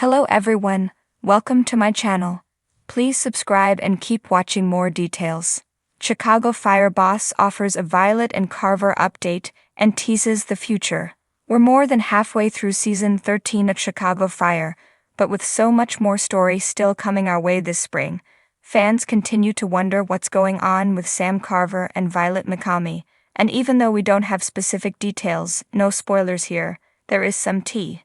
Hello everyone, welcome to my channel. Please subscribe and keep watching more details. Chicago Fire boss offers a Violet and Carver update and teases the future. We're more than halfway through season 13 of Chicago Fire, but with so much more story still coming our way this spring, fans continue to wonder what's going on with Sam Carver and Violet McCalmy, and even though we don't have specific details, no spoilers here, there is some tea.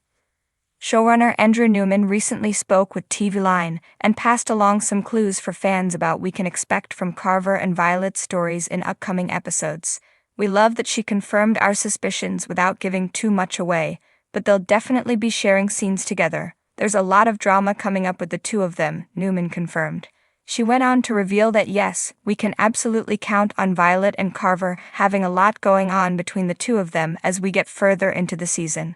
Showrunner Andrew Newman recently spoke with TV Line and passed along some clues for fans about what we can expect from Carver and Violet's stories in upcoming episodes. We love that she confirmed our suspicions without giving too much away, but they'll definitely be sharing scenes together. There's a lot of drama coming up with the two of them, Newman confirmed. She went on to reveal that yes, we can absolutely count on Violet and Carver having a lot going on between the two of them as we get further into the season.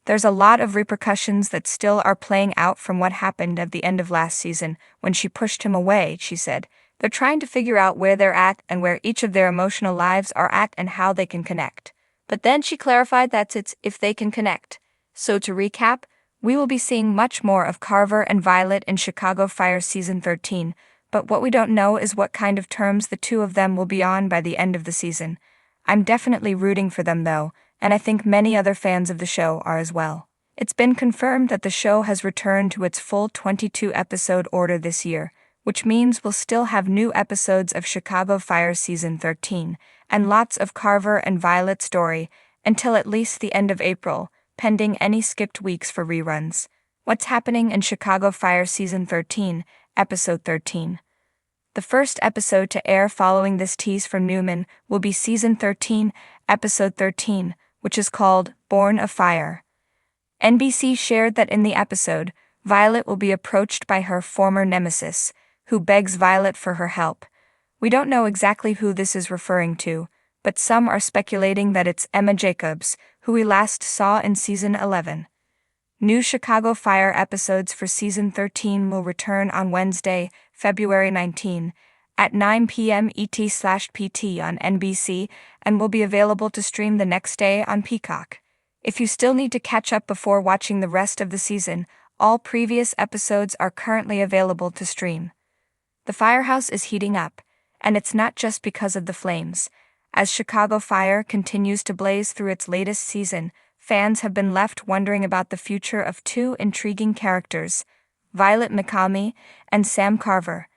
There's a lot of repercussions that still are playing out from what happened at the end of last season when she pushed him away, she said. They're trying to figure out where they're at and where each of their emotional lives are at and how they can connect. But then she clarified that it's if they can connect. So to recap, we will be seeing much more of Carver and Violet in Chicago Fire season 13, but what we don't know is what kind of terms the two of them will be on by the end of the season. I'm definitely rooting for them though, and I think many other fans of the show are as well. It's been confirmed that the show has returned to its full 22-episode order this year, which means we'll still have new episodes of Chicago Fire season 13, and lots of Carver and Violet story, until at least the end of April, pending any skipped weeks for reruns. What's happening in Chicago Fire season 13, episode 13? The first episode to air following this tease from Newman will be season 13, episode 13, which is called Born of Fire. NBC shared that in the episode, Violet will be approached by her former nemesis, who begs Violet for her help. We don't know exactly who this is referring to, but some are speculating that it's Emma Jacobs, who we last saw in season 11. New Chicago Fire episodes for season 13 will return on Wednesday, February 19, at 9 p.m. ET/PT on NBC and will be available to stream the next day on Peacock. If you still need to catch up before watching the rest of the season, all previous episodes are currently available to stream. The firehouse is heating up, and it's not just because of the flames. As Chicago Fire continues to blaze through its latest season, fans have been left wondering about the future of two intriguing characters, Violet McCalmy and Sam Carver.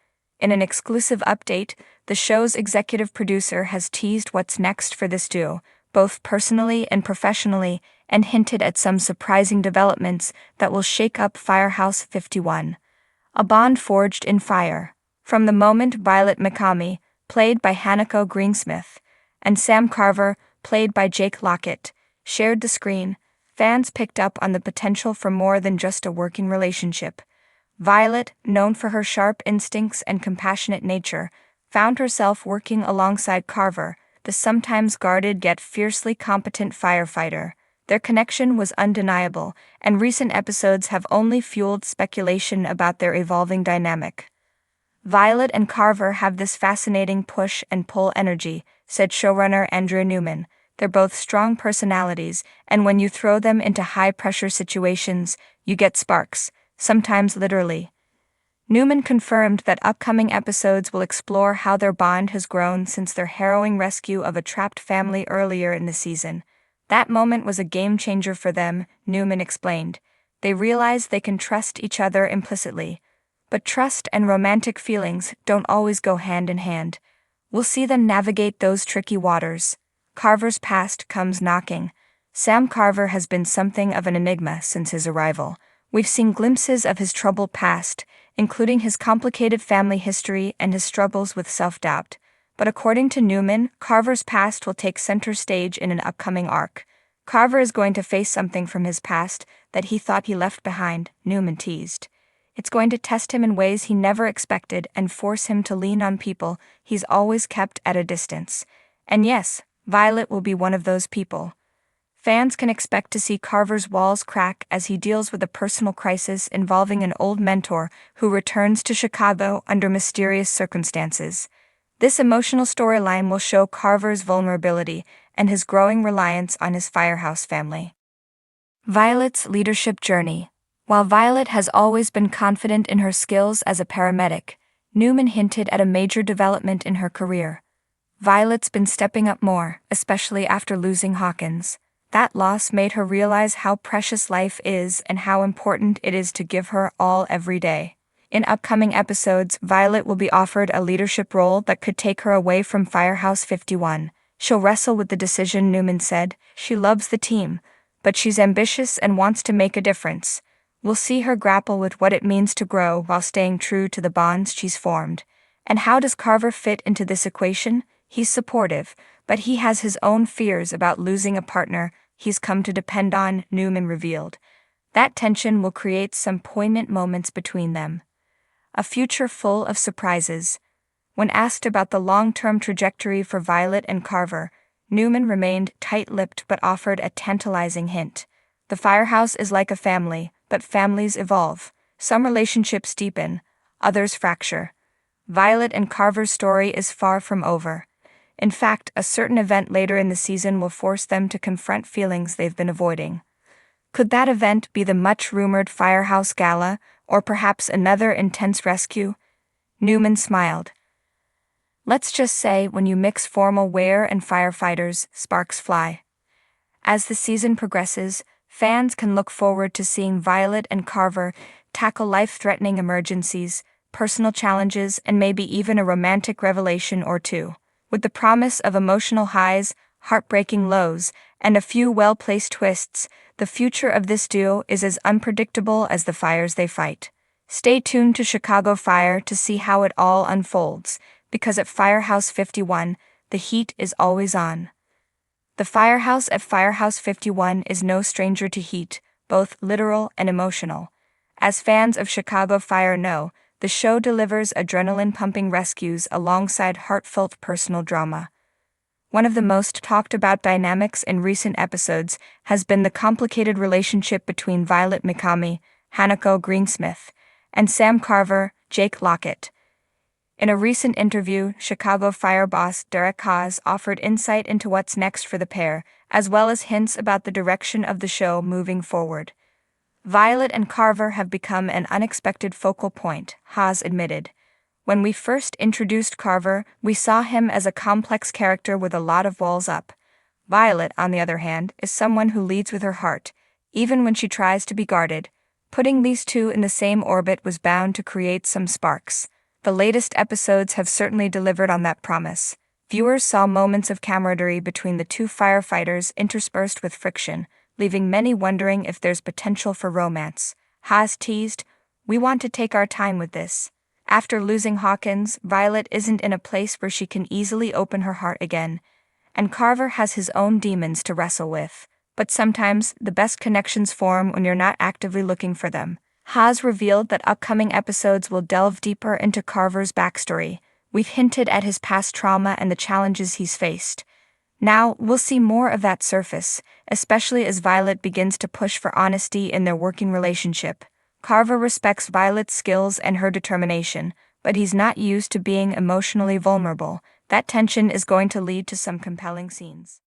In an exclusive update, the show's executive producer has teased what's next for this duo, both personally and professionally, and hinted at some surprising developments that will shake up Firehouse 51. A bond forged in fire. From the moment Violet McCalmy, played by Hanako Greensmith, and Sam Carver, played by Jake Lockett, shared the screen, fans picked up on the potential for more than just a working relationship. Violet, known for her sharp instincts and compassionate nature, found herself working alongside Carver, the sometimes guarded yet fiercely competent firefighter. Their connection was undeniable, and recent episodes have only fueled speculation about their evolving dynamic. Violet and Carver have this fascinating push and pull energy, said showrunner Andrew Newman. They're both strong personalities, and when you throw them into high-pressure situations, you get sparks, sometimes literally. Newman confirmed that upcoming episodes will explore how their bond has grown since their harrowing rescue of a trapped family earlier in the season. That moment was a game-changer for them, Newman explained. They realized they can trust each other implicitly. But trust and romantic feelings don't always go hand in hand. We'll see them navigate those tricky waters. Carver's past comes knocking. Sam Carver has been something of an enigma since his arrival. We've seen glimpses of his troubled past, including his complicated family history and his struggles with self-doubt. But according to Newman, Carver's past will take center stage in an upcoming arc. Carver is going to face something from his past that he thought he left behind, Newman teased. It's going to test him in ways he never expected and force him to lean on people he's always kept at a distance. And yes, Violet will be one of those people. Fans can expect to see Carver's walls crack as he deals with a personal crisis involving an old mentor who returns to Chicago under mysterious circumstances. This emotional storyline will show Carver's vulnerability and his growing reliance on his firehouse family. Violet's leadership journey. While Violet has always been confident in her skills as a paramedic, Newman hinted at a major development in her career. Violet's been stepping up more, especially after losing Hawkins. That loss made her realize how precious life is and how important it is to give her all every day. In upcoming episodes, Violet will be offered a leadership role that could take her away from Firehouse 51. She'll wrestle with the decision, Newman said. She loves the team, but she's ambitious and wants to make a difference. We'll see her grapple with what it means to grow while staying true to the bonds she's formed. And how does Carver fit into this equation? He's supportive, but he has his own fears about losing a partner he's come to depend on, Newman revealed. That tension will create some poignant moments between them. A future full of surprises. When asked about the long-term trajectory for Violet and Carver, Newman remained tight-lipped but offered a tantalizing hint. The Firehouse is like a family, but families evolve. Some relationships deepen, others fracture. Violet and Carver's story is far from over. In fact, a certain event later in the season will force them to confront feelings they've been avoiding. Could that event be the much-rumored Firehouse Gala, or perhaps another intense rescue? Newman smiled. Let's just say when you mix formal wear and firefighters, sparks fly. As the season progresses, fans can look forward to seeing Violet and Carver tackle life-threatening emergencies, personal challenges, and maybe even a romantic revelation or two. With the promise of emotional highs, heartbreaking lows, and a few well-placed twists, the future of this duo is as unpredictable as the fires they fight. Stay tuned to Chicago Fire to see how it all unfolds, because at Firehouse 51, the heat is always on. The firehouse at Firehouse 51 is no stranger to heat, both literal and emotional. As fans of Chicago Fire know, the show delivers adrenaline-pumping rescues alongside heartfelt personal drama. One of the most talked-about dynamics in recent episodes has been the complicated relationship between Violet Mikami, Hanako Greensmith, and Sam Carver, Jake Lockett. In a recent interview, Chicago Fire boss Derek Haas offered insight into what's next for the pair, as well as hints about the direction of the show moving forward. Violet and Carver have become an unexpected focal point, Haas admitted. When we first introduced Carver, we saw him as a complex character with a lot of walls up. Violet, on the other hand, is someone who leads with her heart, even when she tries to be guarded. Putting these two in the same orbit was bound to create some sparks. The latest episodes have certainly delivered on that promise. Viewers saw moments of camaraderie between the two firefighters interspersed with friction, leaving many wondering if there's potential for romance. Haas teased, "We want to take our time with this." After losing Hawkins, Violet isn't in a place where she can easily open her heart again, and Carver has his own demons to wrestle with. But sometimes, the best connections form when you're not actively looking for them. Haas revealed that upcoming episodes will delve deeper into Carver's backstory. We've hinted at his past trauma and the challenges he's faced. Now, we'll see more of that surface, especially as Violet begins to push for honesty in their working relationship. Carver respects Violet's skills and her determination, but he's not used to being emotionally vulnerable. That tension is going to lead to some compelling scenes.